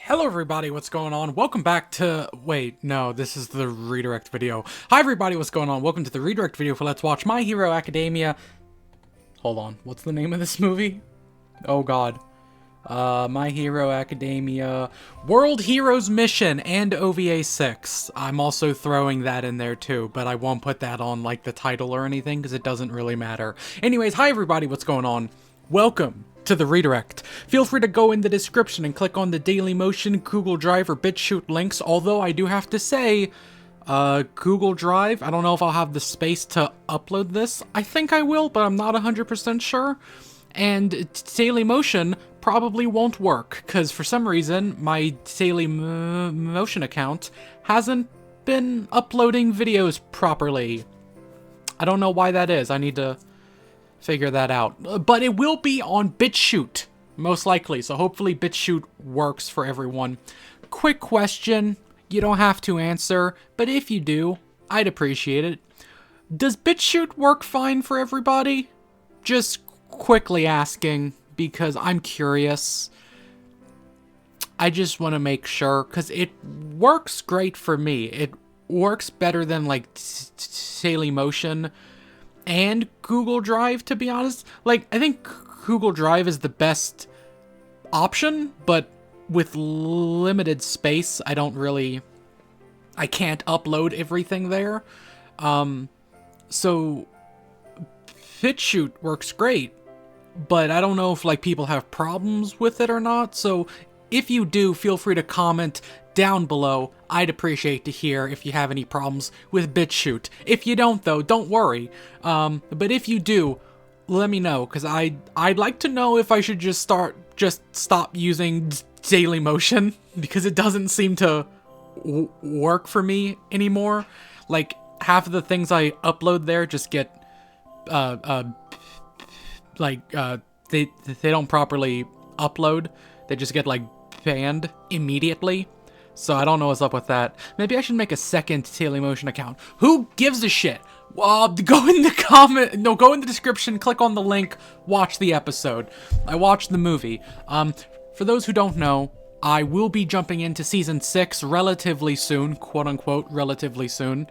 Hello everybody, what's going on? Welcome back to... Wait, no, this is the redirect video. Hi everybody, what's going on? Welcome to the redirect video for Let's Watch My Hero Academia. Hold on, what's the name of this movie? Oh god. My Hero Academia... World Heroes Mission and OVA 6. I'm also throwing that in there too, but I won't put that on like the title or anything because it doesn't really matter. Anyways, hi everybody, what's going on? Welcome to the redirect. Feel free to go in the description and click on the Dailymotion, Google Drive, or BitChute links, although I do have to say, Google Drive, I don't know if I'll have the space to upload this. I think I will, but I'm not 100% sure. And Dailymotion probably won't work, because for some reason, my Dailymotion account hasn't been uploading videos properly. I don't know why that is. I need to figure that out. But it will be on BitChute, most likely, so hopefully BitChute works for everyone. Quick question, you don't have to answer, but if you do, I'd appreciate it. Does BitChute work fine for everybody? Just quickly asking, because I'm curious. I just want to make sure, because it works great for me. It works better than, like, Dailymotion and Google Drive, to be honest. Like, I think Google Drive is the best option, but with limited space, I can't upload everything there. So BitChute works great, but I don't know if, like, people have problems with it or not, so if you do, feel free to comment down below. I'd appreciate to hear if you have any problems with BitChute. If you don't, though, don't worry. But if you do, let me know, because I'd like to know if I should just stop using Dailymotion, because it doesn't seem to work for me anymore. Like, half of the things I upload there just get, they don't properly upload. They just get, like, banned immediately. So I don't know what's up with that. Maybe I should make a second Dailymotion account. Who gives a shit? Go in the description, click on the link, watch the episode. I watched the movie. For those who don't know, I will be jumping into season 6 relatively soon, quote unquote, relatively soon.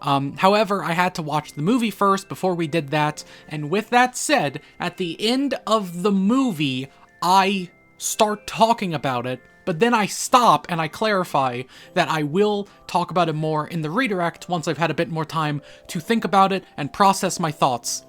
However, I had to watch the movie first before we did that, and with that said, at the end of the movie, I start talking about it, but then I stop and I clarify that I will talk about it more in the redirect once I've had a bit more time to think about it and process my thoughts.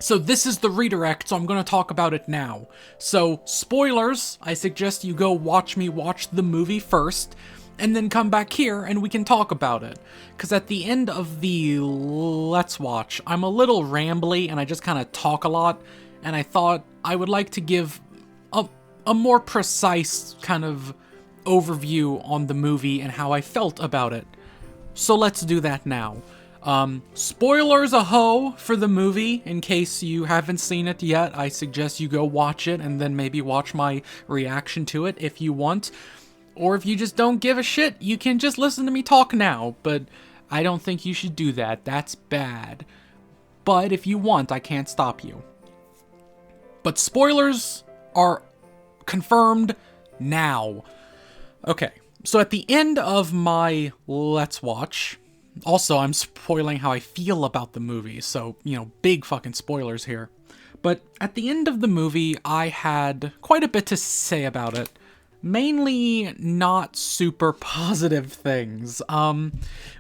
So this is the redirect, so I'm going to talk about it now. So, spoilers, I suggest you go watch the movie first, and then come back here and we can talk about it. Because at the end of the Let's Watch, I'm a little rambly and I just kind of talk a lot, and I thought I would like to give a more precise kind of overview on the movie and how I felt about it. So let's do that now. Spoilers aho for the movie. In case you haven't seen it yet, I suggest you go watch it and then maybe watch my reaction to it if you want. Or if you just don't give a shit, you can just listen to me talk now, but I don't think you should do that. That's bad. But if you want, I can't stop you. But spoilers are confirmed now. Okay, so at the end of my Let's Watch, also I'm spoiling how I feel about the movie, so, you know, big fucking spoilers here. But at the end of the movie, I had quite a bit to say about it. Mainly not super positive things,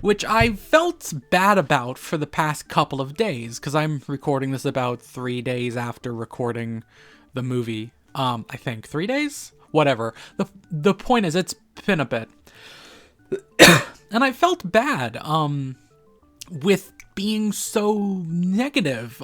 which I felt bad about for the past couple of days, because I'm recording this about 3 days after recording the movie. I think 3 days? Whatever. The point is, it's been a bit. And I felt bad, with being so negative.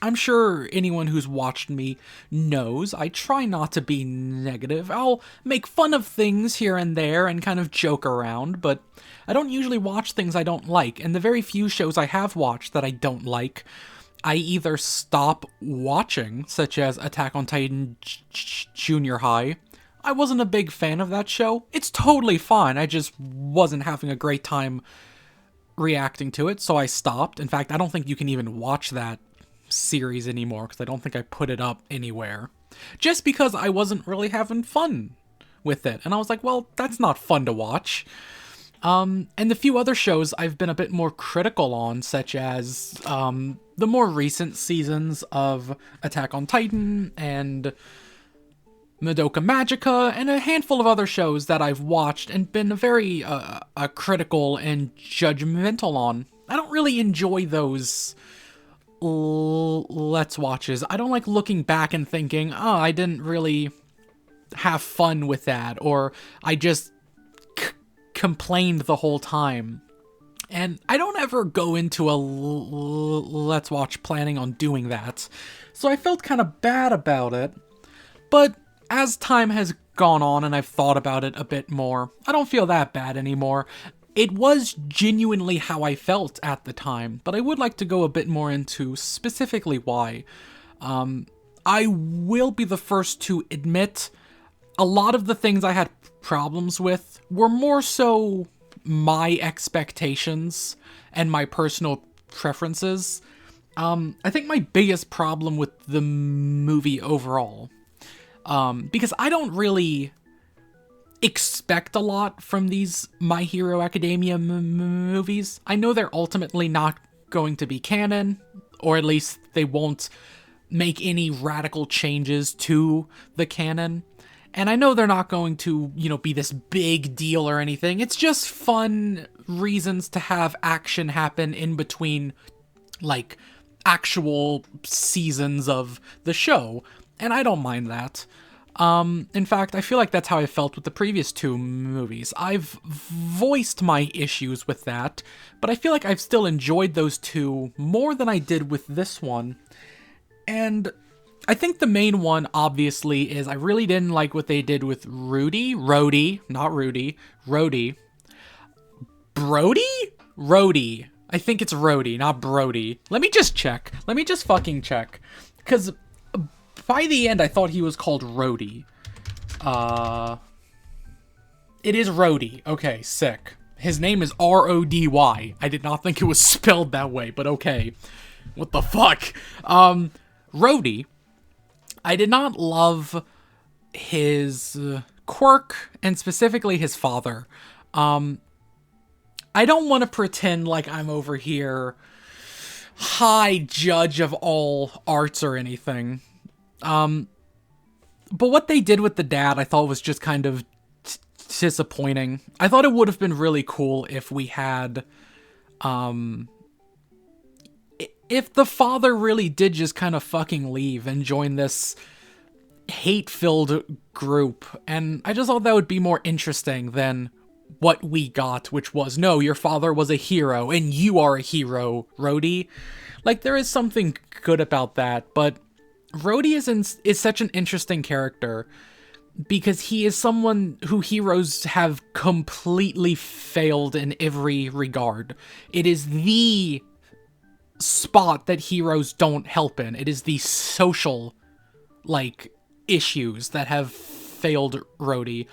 I'm sure anyone who's watched me knows I try not to be negative. I'll make fun of things here and there and kind of joke around, but I don't usually watch things I don't like, and the very few shows I have watched that I don't like, I either stop watching, such as Attack on Titan Junior High. I wasn't a big fan of that show. It's totally fine, I just wasn't having a great time reacting to it, so I stopped. In fact, I don't think you can even watch that series anymore, because I don't think I put it up anywhere. Just because I wasn't really having fun with it. And I was like, well, that's not fun to watch. And the few other shows I've been a bit more critical on, such as the more recent seasons of Attack on Titan and Madoka Magica, and a handful of other shows that I've watched and been very critical and judgmental on. I don't really enjoy those let's watches. I don't like looking back and thinking, oh, I didn't really have fun with that, or I just complained the whole time. And I don't ever go into a let's watch planning on doing that. So I felt kind of bad about it. But as time has gone on and I've thought about it a bit more, I don't feel that bad anymore. It was genuinely how I felt at the time, but I would like to go a bit more into specifically why. I will be the first to admit a lot of the things I had problems with were more so my expectations and my personal preferences. I think my biggest problem with the movie overall, because I don't really expect a lot from these My Hero Academia movies. I know they're ultimately not going to be canon, or at least they won't make any radical changes to the canon. And I know they're not going to, be this big deal or anything. It's just fun reasons to have action happen in between, like, actual seasons of the show. And I don't mind that. In fact, I feel like that's how I felt with the previous two movies. I've voiced my issues with that, but I feel like I've still enjoyed those two more than I did with this one. And I think the main one, obviously, is I really didn't like what they did with Rhodey. I think it's Rhodey, not Brody. Let me just check. Let me just fucking check. Because by the end, I thought he was called Rhodey. It is Rhodey. Okay, sick. His name is R-O-D-Y. I did not think it was spelled that way, but okay. What the fuck? Rhodey, I did not love his quirk, and specifically his father. I don't want to pretend like I'm over here high judge of all arts or anything. But what they did with the dad, I thought was just kind of disappointing. I thought it would have been really cool if we had, if the father really did just kind of fucking leave and join this hate-filled group. And I just thought that would be more interesting than what we got, which was, no, your father was a hero and you are a hero, Rhodey. Like, there is something good about that, but Rhodey is such an interesting character because he is someone who heroes have completely failed in every regard. It is the spot that heroes don't help in. It is the social, issues that have failed Rhodey.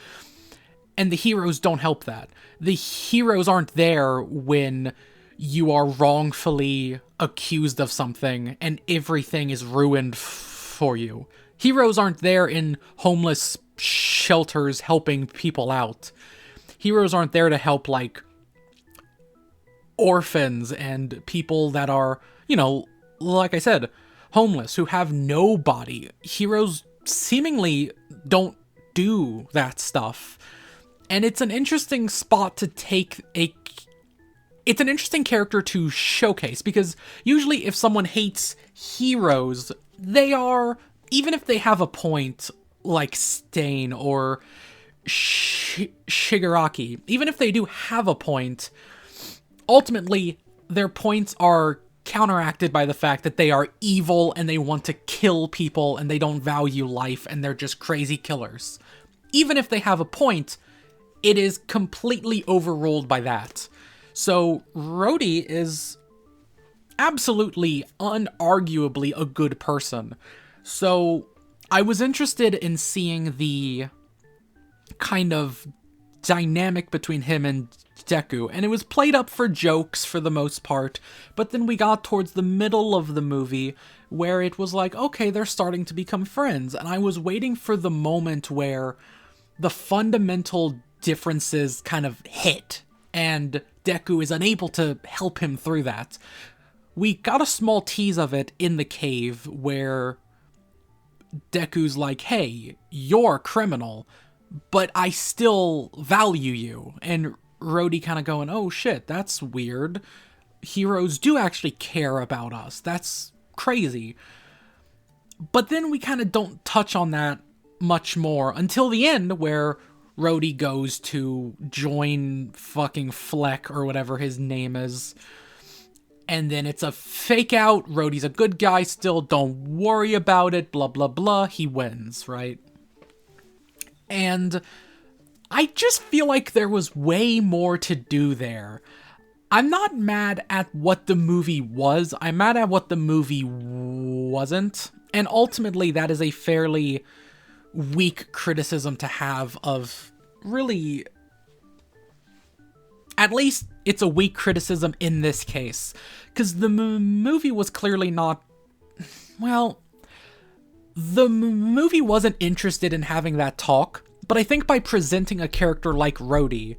And the heroes don't help that. The heroes aren't there when you are wrongfully accused of something and everything is ruined for you. Heroes aren't there in homeless shelters helping people out. Heroes aren't there to help, orphans and people that are, like I said, homeless, who have nobody. Heroes seemingly don't do that stuff. And it's an interesting spot to take it's an interesting character to showcase, because usually if someone hates heroes, they are, even if they have a point, like Stain or Shigaraki, even if they do have a point, ultimately their points are counteracted by the fact that they are evil and they want to kill people and they don't value life and they're just crazy killers. Even if they have a point, it is completely overruled by that. So Rhodey is absolutely, unarguably a good person. So I was interested in seeing the kind of dynamic between him and Deku, and it was played up for jokes for the most part, but then we got towards the middle of the movie where it was like, okay, they're starting to become friends, and I was waiting for the moment where the fundamental differences kind of hit, and Deku is unable to help him through that. We got a small tease of it in the cave where Deku's like, hey, you're a criminal, but I still value you. And Rhodey kind of going, oh shit, that's weird. Heroes do actually care about us. That's crazy. But then we kind of don't touch on that much more until the end, where Rhodey goes to join fucking Fleck or whatever his name is. And then it's a fake out. Rhodey's a good guy still. Don't worry about it. Blah, blah, blah. He wins, right? And I just feel like there was way more to do there. I'm not mad at what the movie was. I'm mad at what the movie wasn't. And ultimately, that is a fairly weak criticism to have of really... At least it's a weak criticism in this case. Because the movie was clearly not... Well, the movie wasn't interested in having that talk. But I think by presenting a character like Rhodey,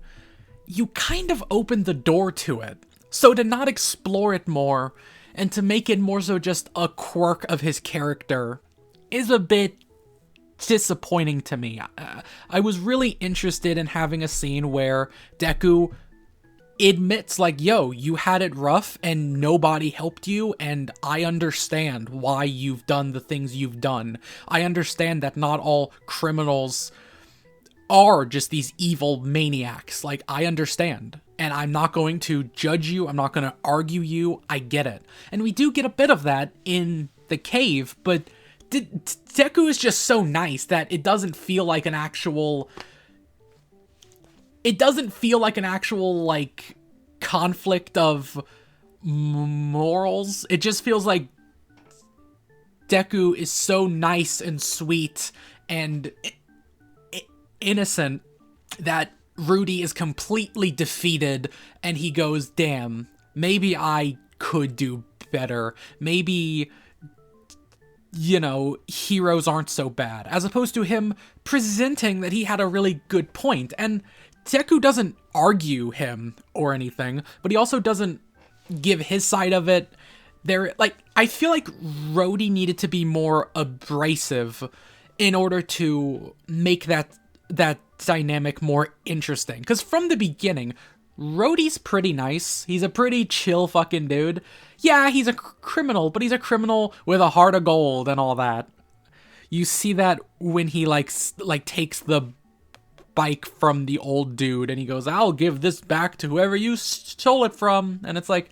you kind of opened the door to it. So to not explore it more, and to make it more so just a quirk of his character, is a bit disappointing to me. I was really interested in having a scene where Deku admits, like, yo, you had it rough and nobody helped you, and I understand why you've done the things you've done. I understand that not all criminals are just these evil maniacs. Like, I understand. And I'm not going to judge you. I'm not going to argue you. I get it. And we do get a bit of that in the cave, but Deku is just so nice that it doesn't feel like an actual... It doesn't feel like an actual, like, conflict of morals. It just feels like Deku is so nice and sweet and innocent that Rudy is completely defeated, and he goes, damn, maybe I could do better. Maybe, you know, heroes aren't so bad. As opposed to him presenting that he had a really good point. And Deku doesn't argue him or anything, but he also doesn't give his side of it. I feel like Rhodey needed to be more abrasive in order to make that dynamic more interesting. Because from the beginning, Rhodey's pretty nice. He's a pretty chill fucking dude. Yeah, he's a criminal, but he's a criminal with a heart of gold and all that. You see that when he like takes the bike from the old dude and he goes, I'll give this back to whoever you stole it from. And it's like,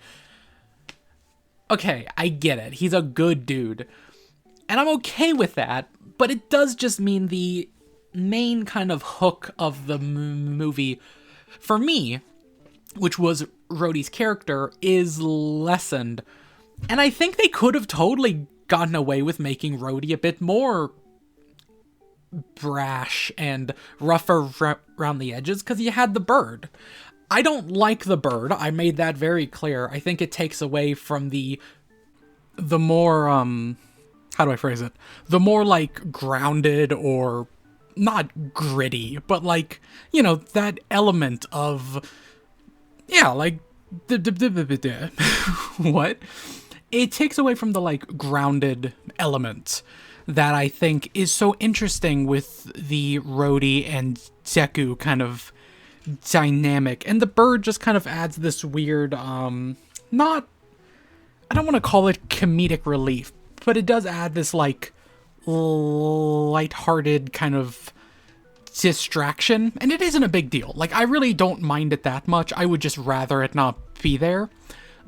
okay, I get it. He's a good dude. And I'm okay with that, but it does just mean the main kind of hook of the movie, for me, which was Rhodey's character, is lessened. And I think they could have totally gotten away with making Rhodey a bit more brash and rougher around the edges, because you had the bird. I don't like the bird. I made that very clear. I think it takes away from the more, how do I phrase it? The more, like, grounded or not gritty, but, like, you know, that element of, yeah, like, what? It takes away from the, like, grounded element that I think is so interesting with the Rhodey and Deku kind of dynamic. And the bird just kind of adds this weird, I don't want to call it comedic relief, but it does add this, like, lighthearted kind of distraction. And it isn't a big deal. Like, I really don't mind it that much. I would just rather it not be there.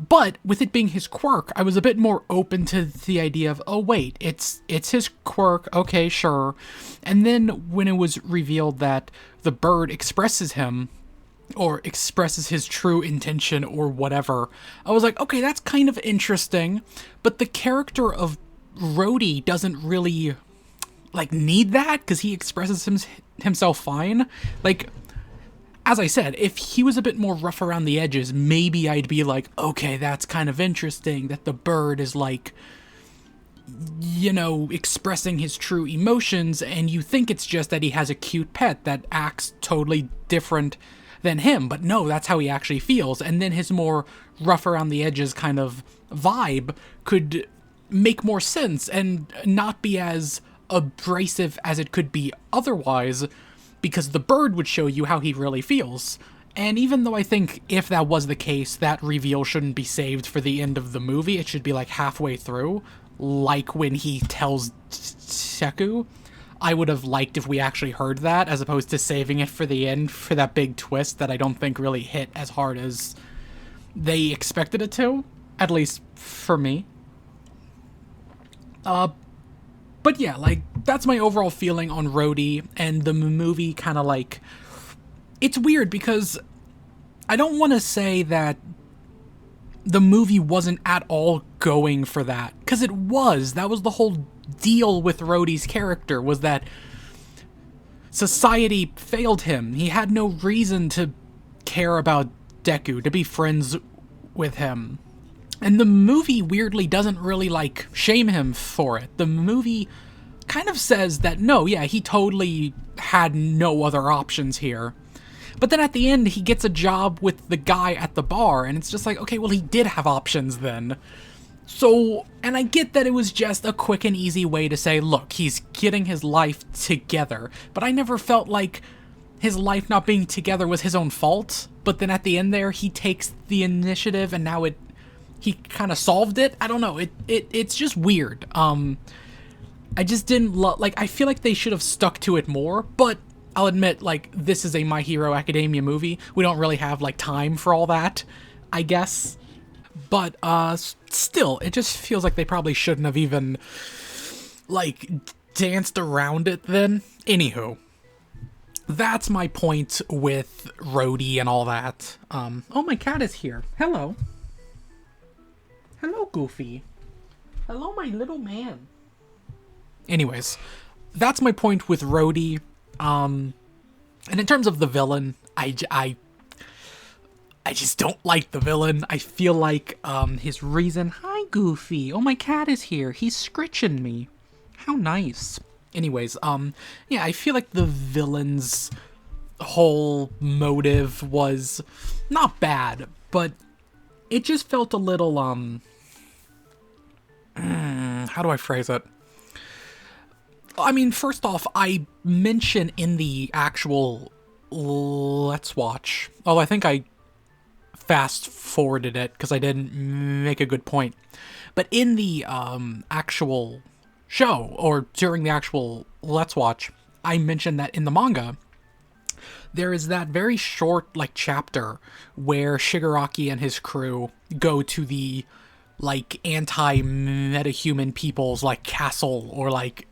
But with it being his quirk, I was a bit more open to the idea of, oh wait, it's his quirk, okay, sure. And then when it was revealed that the bird expresses him, or expresses his true intention or whatever, I was like, okay, that's kind of interesting. But the character of Rhodey doesn't really, like, need that, because he expresses himself fine. Like, as I said, if he was a bit more rough around the edges, maybe I'd be like, okay, that's kind of interesting that the bird is, like, you know, expressing his true emotions, and you think it's just that he has a cute pet that acts totally different than him, but no, that's how he actually feels. And then his more rough around the edges kind of vibe could make more sense and not be as abrasive as it could be otherwise, because the bird would show you how he really feels. And even though I think if that was the case, that reveal shouldn't be saved for the end of the movie, it should be like halfway through, like when he tells Seku, I would have liked if we actually heard that, as opposed to saving it for the end for that big twist that I don't think really hit as hard as they expected it to, at least for me. But yeah, like, that's my overall feeling on Rhodey, and the movie kind of like... It's weird because I don't want to say that the movie wasn't at all going for that, because it was. That was the whole deal with Rhodey's character, was that society failed him. He had no reason to care about Deku, to be friends with him. And the movie weirdly doesn't really, like, shame him for it. The movie kind of says that, no, yeah, he totally had no other options here. But then at the end, he gets a job with the guy at the bar, and it's just like, okay, well, he did have options then. So, and I get that it was just a quick and easy way to say, look, he's getting his life together. But I never felt like his life not being together was his own fault. But then at the end there, he takes the initiative, and now he kind of solved it. I don't know. It's just weird. I just didn't like, I feel like they should have stuck to it more, but I'll admit, like, this is a My Hero Academia movie. We don't really have, like, time for all that, I guess. But, still, it just feels like they probably shouldn't have even, like, danced around it then. Anywho, that's my point with Rhodey and all that. Oh, my cat is here. Hello. Hello, Goofy. Hello, my little man. Anyways, that's my point with Rhodey. And in terms of the villain, I just don't like the villain. I feel like, his reason... Hi, Goofy. Oh, my cat is here. He's scritching me. How nice. Anyways, yeah, I feel like the villain's whole motive was not bad, but it just felt a little, how do I phrase it? I mean, first off, I mention in the actual Let's Watch, although I think I fast-forwarded it because I didn't make a good point, but in the actual show, or during the actual Let's Watch, I mentioned that in the manga, there is that very short, like, chapter where Shigaraki and his crew go to the, like, anti-metahuman people's, like, castle, or, like,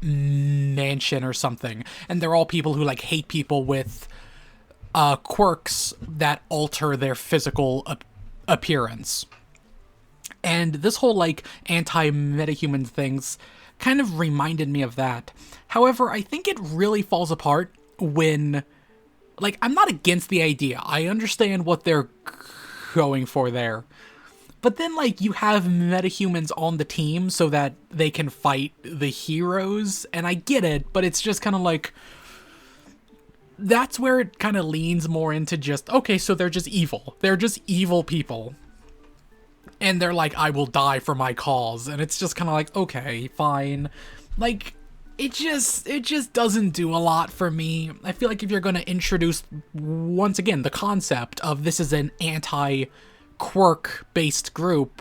mansion or something, and they're all people who, like, hate people with quirks that alter their physical appearance. And this whole, like, anti-metahuman things kind of reminded me of that. However, I think it really falls apart when, like, I'm not against the idea. I understand what they're going for there. But then, like, you have metahumans on the team so that they can fight the heroes, and I get it, but it's just kind of like... That's where it kind of leans more into just, okay, so they're just evil. They're just evil people. And they're like, I will die for my cause. And it's just kind of like, okay, fine. Like, it just doesn't do a lot for me. I feel like if you're going to introduce, once again, the concept of this is an anti-quirk-based group,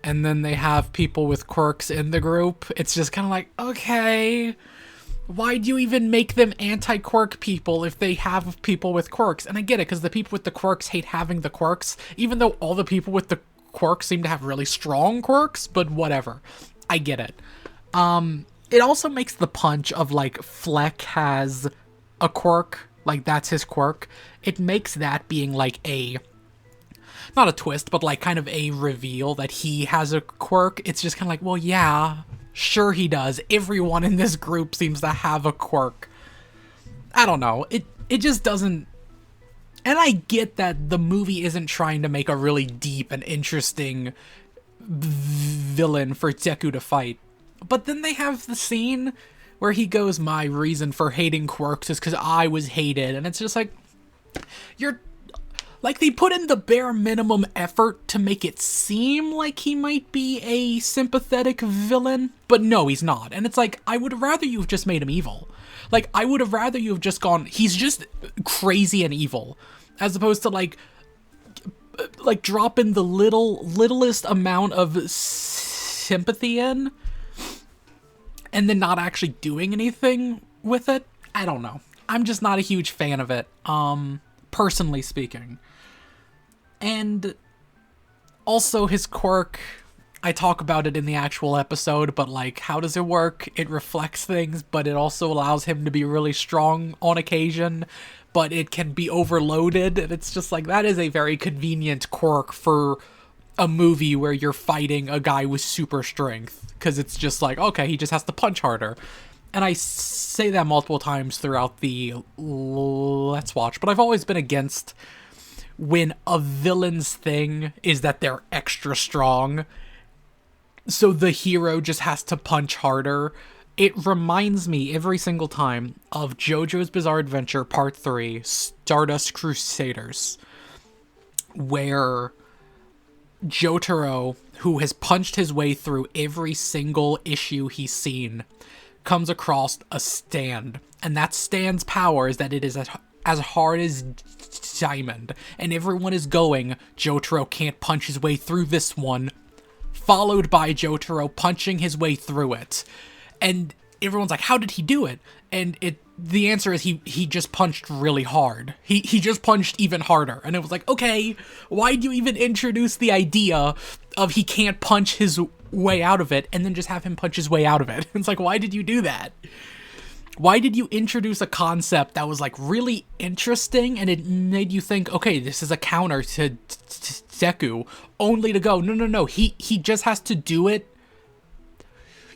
and then they have people with quirks in the group, it's just kind of like, okay, why do you even make them anti-quirk people if they have people with quirks? And I get it, because the people with the quirks hate having the quirks, even though all the people with the quirks seem to have really strong quirks, but whatever. I get it. It also makes the punch of, like, Fleck has a quirk, like, that's his quirk. It makes that being, like, not a twist, but, like, kind of a reveal that he has a quirk. It's just kind of like, well, yeah, sure he does. Everyone in this group seems to have a quirk. I don't know. It just doesn't... And I get that the movie isn't trying to make a really deep and interesting villain for Deku to fight. But then they have the scene where he goes, my reason for hating quirks is because I was hated. And it's just like, you're... Like, they put in the bare minimum effort to make it seem like he might be a sympathetic villain, but no, he's not. And it's like, I would have rather you have just made him evil. Like, I would have rather you have just gone, he's just crazy and evil, as opposed to, like dropping the littlest amount of sympathy in, and then not actually doing anything with it. I don't know. I'm just not a huge fan of it, personally speaking. And also his quirk, I talk about it in the actual episode, but like, how does it work? It reflects things, but it also allows him to be really strong on occasion, but it can be overloaded, and it's just like, that is a very convenient quirk for a movie where you're fighting a guy with super strength, because it's just like, okay, he just has to punch harder. And I say that multiple times throughout the Let's Watch, but I've always been against when a villain's thing is that they're extra strong, so the hero just has to punch harder. It reminds me every single time of JoJo's Bizarre Adventure Part 3, Stardust Crusaders, where Jotaro, who has punched his way through every single issue he's seen, comes across a stand, and that stand's power is that it is as hard as diamond, and everyone is going, Jotaro can't punch his way through this one, followed by Jotaro punching his way through it, and everyone's like, how did he do it? And the answer is he just punched really hard. He just punched even harder, and it was like, okay, why do you even introduce the idea of he can't punch his way out of it, and then just have him punch his way out of it? It's like, why did you do that? Why did you introduce a concept that was like really interesting, and it made you think, okay, this is a counter to Deku, only to go, no, he just has to do it.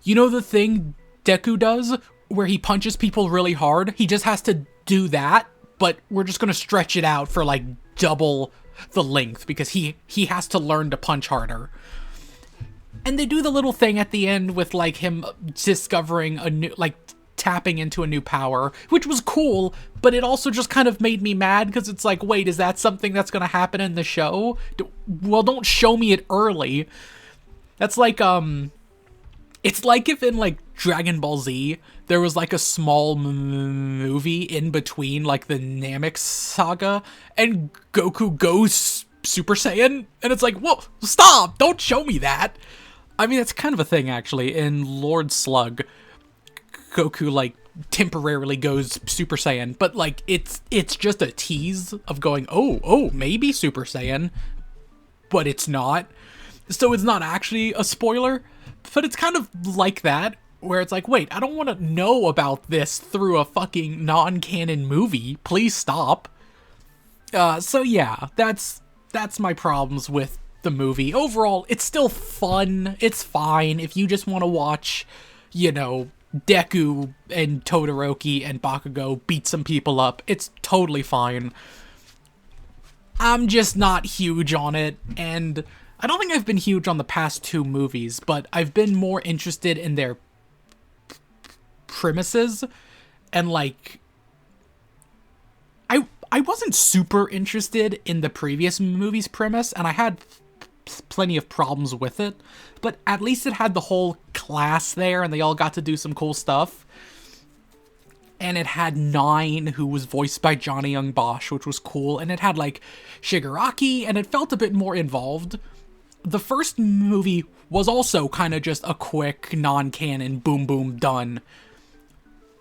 You know the thing Deku does where he punches people really hard? He just has to do that, but we're just gonna stretch it out for like double the length because he has to learn to punch harder. And they do the little thing at the end with like him discovering a new, like, tapping into a new power, which was cool, but it also just kind of made me mad because it's like, wait, is that something that's gonna happen in the show? Well, don't show me it early. That's like, it's like if in like Dragon Ball Z, there was like a small movie in between like the Namek saga, and Goku goes Super Saiyan, and it's like, whoa, stop, don't show me that. I mean, it's kind of a thing actually in Lord Slug. Goku like temporarily goes Super Saiyan, but like it's just a tease of going, oh, maybe Super Saiyan, but it's not. So it's not actually a spoiler, but it's kind of like that, where it's like, wait, I don't want to know about this through a fucking non-canon movie. Please stop. So yeah, that's my problems with the movie. Overall, it's still fun. It's fine if you just want to watch, you know, Deku and Todoroki and Bakugo beat some people up. It's totally fine. I'm just not huge on it, and I don't think I've been huge on the past two movies, but I've been more interested in their premises, and like, I wasn't super interested in the previous movie's premise, and I had plenty of problems with it, but at least it had the whole class there, and they all got to do some cool stuff. And it had Nine, who was voiced by Johnny Young Bosch, which was cool, and it had like Shigaraki, and it felt a bit more involved. The first movie was also kind of just a quick non-canon boom boom done,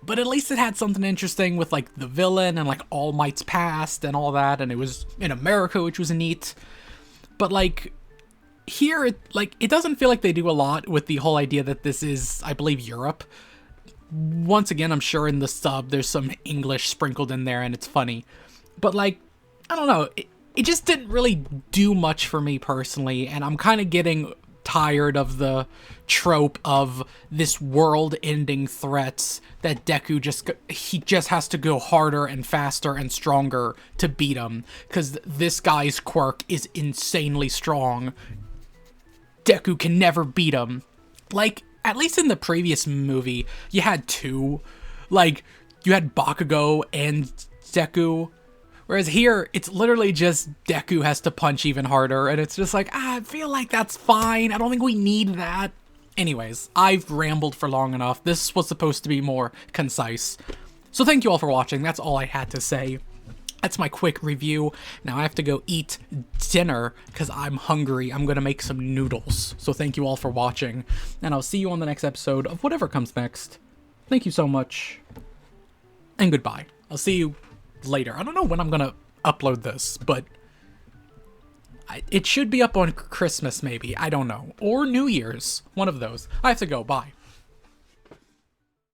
but at least it had something interesting with like the villain and like All Might's past and all that, and it was in America, which was neat. But like, here, it doesn't feel like they do a lot with the whole idea that this is, I believe, Europe. Once again, I'm sure in the sub there's some English sprinkled in there and it's funny. But like, I don't know, it just didn't really do much for me personally, and I'm kind of getting tired of the trope of this world-ending threats that Deku just has to go harder and faster and stronger to beat him, because this guy's quirk is insanely strong. Deku can never beat him. Like, at least in the previous movie, you had two. Like, you had Bakugo and Deku. Whereas here, it's literally just Deku has to punch even harder. And it's just like, I feel like that's fine. I don't think we need that. Anyways, I've rambled for long enough. This was supposed to be more concise. So thank you all for watching. That's all I had to say. That's my quick review. Now I have to go eat dinner because I'm hungry. I'm going to make some noodles. So thank you all for watching. And I'll see you on the next episode of whatever comes next. Thank you so much. And goodbye. I'll see you later. I don't know when I'm going to upload this, but it should be up on Christmas maybe. I don't know. Or New Year's. One of those. I have to go. Bye.